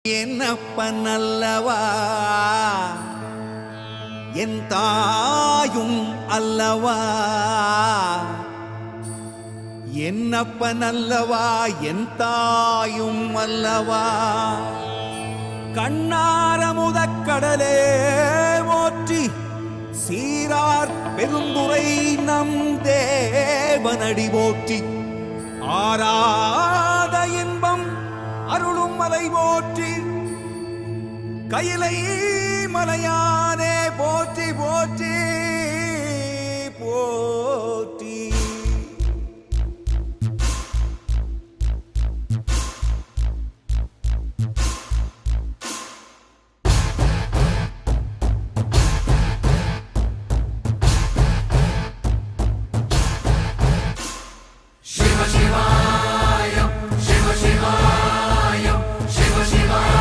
என்னப்பன் அல்லவா என் தாயும் அல்லவா, என்னப்பன் அல்லவா என் தாயும் அல்லவா. கண்ணாரமுதக்கடலே போற்றி சீரார் பெருந்துரை நம் தேவனடி போற்றி. ஆராத இன்பம் அருளும் மலை போற்றி, கையிலை மலையானே போற்றி போற்றி போற்றி.